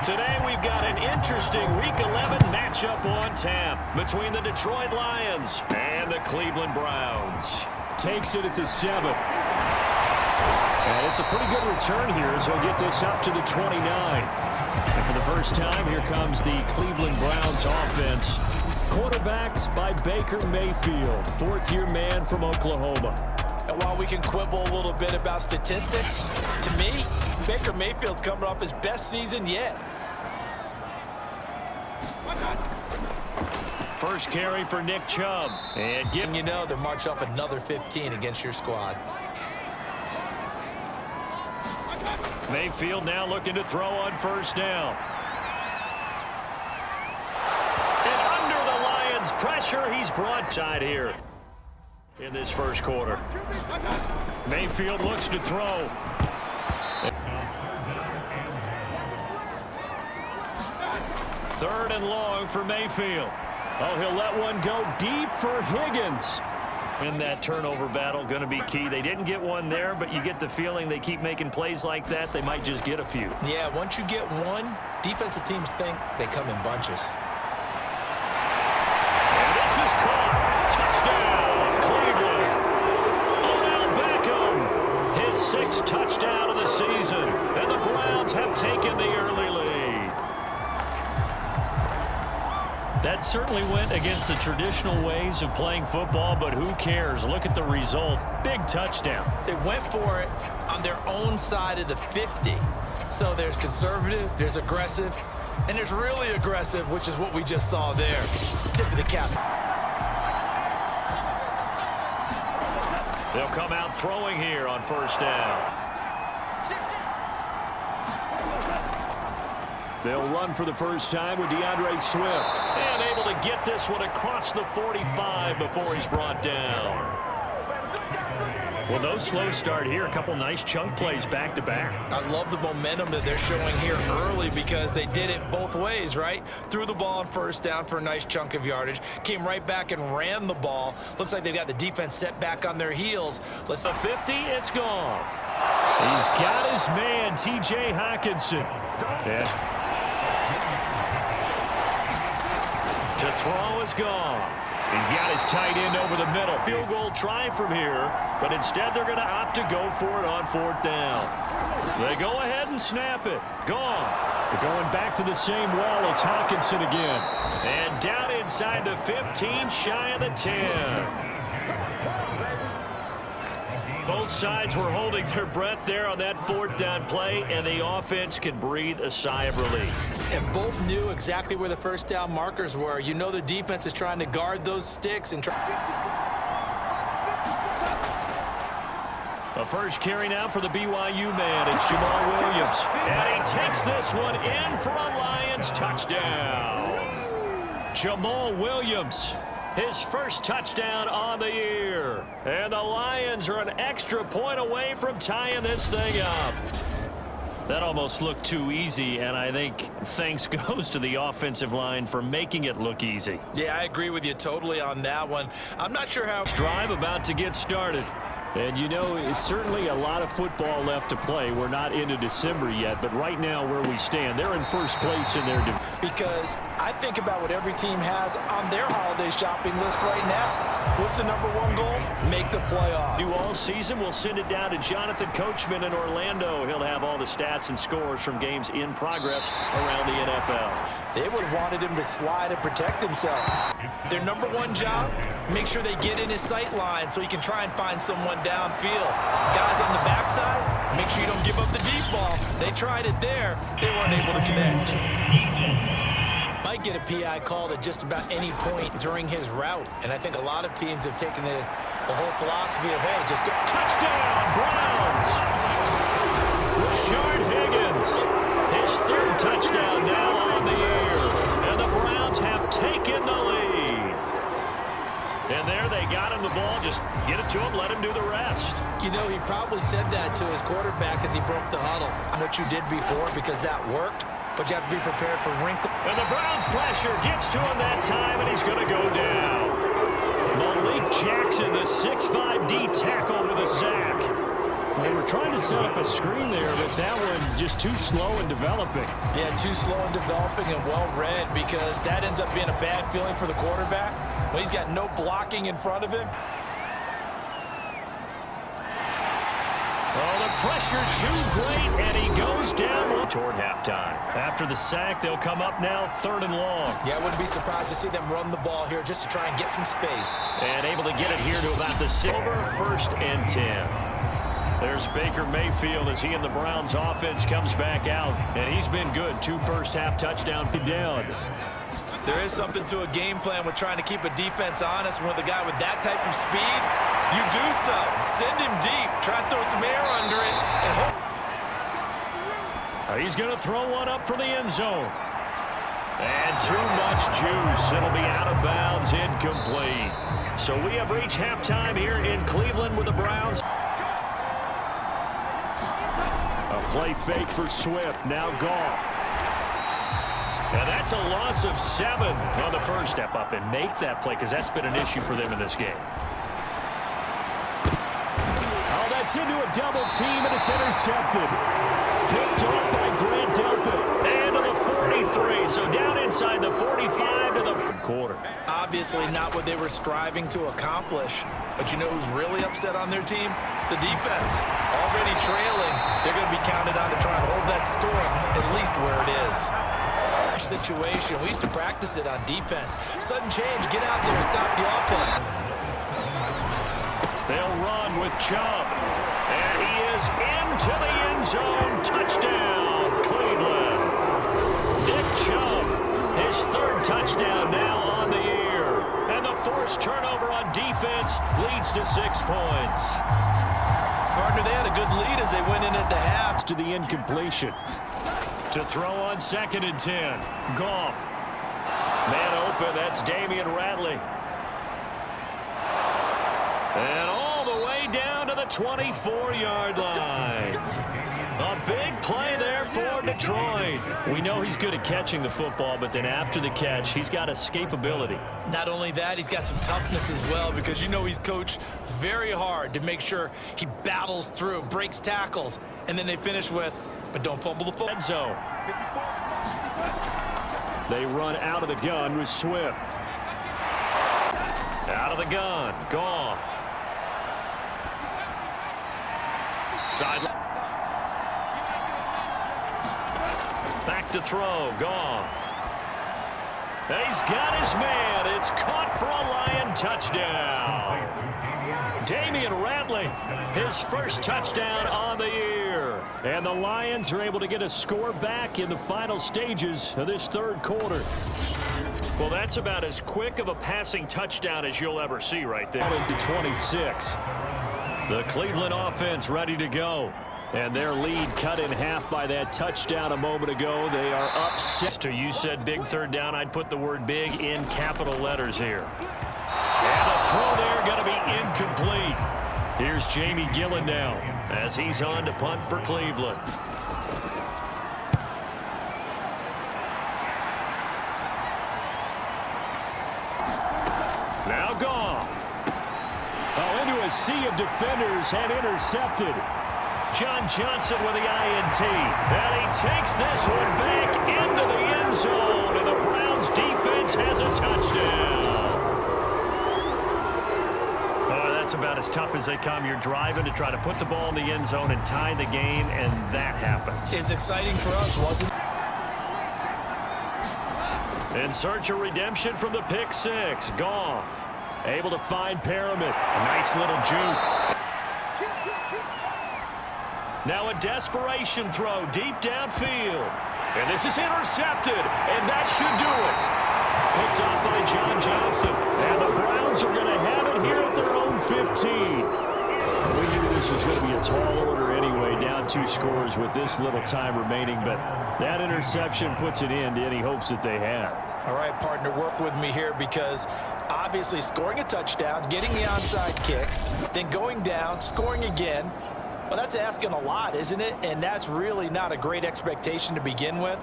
Today we've got an interesting Week 11 matchup on tap between the Detroit Lions and the Cleveland Browns. Takes it at the 7. And it's a pretty good return here as he'll get this up to the 29. And for the first time, here comes the Cleveland Browns offense. Quarterbacked by Baker Mayfield, fourth-year man from Oklahoma. And while we can quibble a little bit about statistics, to me, Baker Mayfield's coming off his best season yet. First carry for Nick Chubb. And you know they're marching off another 15 against your squad. Mayfield now looking to throw on first down. And under the Lions' pressure, he's broadside here in this first quarter. Mayfield looks to throw. Third and long for Mayfield. Oh, he'll let one go deep for Higgins. In that turnover battle, going to be key. They didn't get one there, but you get the feeling they keep making plays like that, they might just get a few. Yeah, once you get one, defensive teams think they come in bunches. And this is caught. Touchdown, Cleveland. Odell Beckham, his 6th touchdown of the season. And the Browns have taken the early lead. That certainly went against the traditional ways of playing football, but who cares? Look at the result. Big touchdown. They went for it on their own side of the 50. So there's conservative, there's aggressive, and there's really aggressive, which is what we just saw there. Tip of the cap. They'll come out throwing here on first down. They'll run for the first time with DeAndre Swift. And able to get this one across the 45 before he's brought down. Well, no slow start here. A couple nice chunk plays back-to-back. I love the momentum that they're showing here early because they did it both ways, right? Threw the ball on first down for a nice chunk of yardage. Came right back and ran the ball. Looks like they've got the defense set back on their heels. Let's a 50, it's Goff. He's got his man, T.J. Hockenson. Yeah. To throw is Goff. He's got his tight end over the middle. Field goal try from here, but instead they're going to opt to go for it on fourth down. They go ahead and snap it. Goff. They're going back to the same well. It's Hockenson again. And down inside the 15, shy of the 10. Both sides were holding their breath there on that fourth down play, and the offense can breathe a sigh of relief. And both knew exactly where the first down markers were. You know the defense is trying to guard those sticks and try. A first carry now for the BYU man. It's Jamal Williams. And he takes this one in for a Lions touchdown. Jamal Williams. His first touchdown on the year. And the Lions are an extra point away from tying this thing up. That almost looked too easy, and I think thanks goes to the offensive line for making it look easy. Yeah, I agree with you totally on that one. I'm not sure how. Drive about to get started. And, you know, it's certainly a lot of football left to play. We're not into December yet, but right now where we stand, they're in first place in their division. Because I think about what every team has on their holiday shopping list right now. What's the #1 goal? Make the playoff. Do all season, we'll send it down to Jonathan Coachman in Orlando. He'll have all the stats and scores from games in progress around the NFL. They would have wanted him to slide and protect himself. Their #1 job, make sure they get in his sight line so he can try and find someone downfield. Guys on the backside, make sure you don't give up the deep ball. They tried it there. They weren't able to connect. Might get a PI called at just about any point during his route. And I think a lot of teams have taken the whole philosophy of, hey, just go. Touchdown, Browns! Rashard Higgins, his 3rd touchdown now on the year. And the Browns have taken the lead. And there they got him the ball. Just get it to him, let him do the rest. You know, he probably said that to his quarterback as he broke the huddle. What you did before, because that worked. But you have to be prepared for wrinkle. And the Browns pressure gets to him that time, and he's going to go down. Malik Jackson, the 6'5" D tackle with a sack. They were trying to set up a screen there, but that one just too slow in developing. Yeah, too slow in developing and well read, because that ends up being a bad feeling for the quarterback when he's got no blocking in front of him. Oh, the pressure too great, and he goes down toward halftime. After the sack, they'll come up now 3rd and long. Yeah, I wouldn't be surprised to see them run the ball here just to try and get some space. And able to get it here to about the silver 1st and 10. There's Baker Mayfield as he and the Browns offense comes back out, and he's been good. 2 first-half touchdowns down. There is something to a game plan with trying to keep a defense honest. And with a guy with that type of speed, you do so. Send him deep. Try and throw some air under it. And hope. He's going to throw one up for the end zone. And too much juice. It'll be out of bounds, incomplete. So we have reached halftime here in Cleveland with the Browns. A play fake for Swift. Now Goff. And that's a loss of 7 on the first. Step up and make that play, because that's been an issue for them in this game. Oh, that's into a double team, and it's intercepted. Picked off by Grant Delpit. And to the 43, so down inside the 45 to the quarter. Obviously not what they were striving to accomplish. But you know who's really upset on their team? The defense. Already trailing. They're going to be counted on to try and hold that score at least where it is. Situation. We used to practice it on defense. Sudden change. Get out there and stop the offense. They'll run with Chubb. And he is into the end zone. Touchdown, Cleveland. Nick Chubb, his 3rd touchdown now on the year. And the forced turnover on defense leads to 6 points. Partner, they had a good lead as they went in at the half. To the incompletion. To throw on 2nd and 10. Goff. Man open. That's Damian Ratley. And all the way down to the 24-yard line. A big play there for Detroit. We know he's good at catching the football, but then after the catch, he's got escapability. Not only that, he's got some toughness as well, because you know he's coached very hard to make sure he battles through, breaks tackles, and then they finish with, but don't fumble the football. Zone. They run out of the gun with Swift. Out of the gun. Goff. Sideline. Back to throw. Goff. And he's got his man. It's caught for a Lion touchdown. Damian Ratley, his 1st touchdown on the year. And the Lions are able to get a score back in the final stages of this 3rd quarter. Well, that's about as quick of a passing touchdown as you'll ever see right there. Into 26. The Cleveland offense ready to go. And their lead cut in half by that touchdown a moment ago. They are up 6. You said big 3rd down. I'd put the word big in capital letters here. And the throw there going to be incomplete. Here's Jamie Gillen now as he's on to punt for Cleveland. Now Goff. Oh, into a sea of defenders and intercepted. John Johnson with the INT. And he takes this one back into the end zone. And the Browns defense has a touchdown. Oh, that's about as tough as they come. You're driving to try to put the ball in the end zone and tie the game, and that happens. It's exciting for us, wasn't it? In search of redemption from the pick 6. Goff able to find Pyramid. A nice little juke. Now a desperation throw deep downfield. And this is intercepted, and that should do it. Picked up by John Johnson. And the Browns are going to have it here at their own 15. We knew this was going to be a tall order anyway, down 2 scores with this little time remaining, but that interception puts an end to any hopes that they had. All right, partner, work with me here, because obviously scoring a touchdown, getting the onside kick, then going down, scoring again, well, that's asking a lot, isn't it? And that's really not a great expectation to begin with.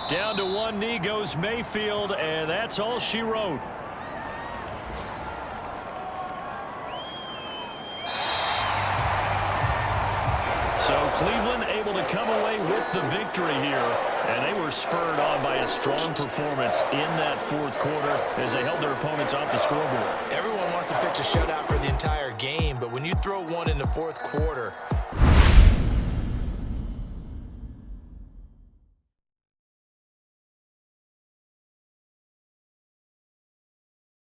Down to one knee goes Mayfield, and that's all she wrote. Cleveland able to come away with the victory here, and they were spurred on by a strong performance in that fourth quarter as they held their opponents off the scoreboard. Everyone wants to pitch a shutout for the entire game, but when you throw one in the fourth quarter,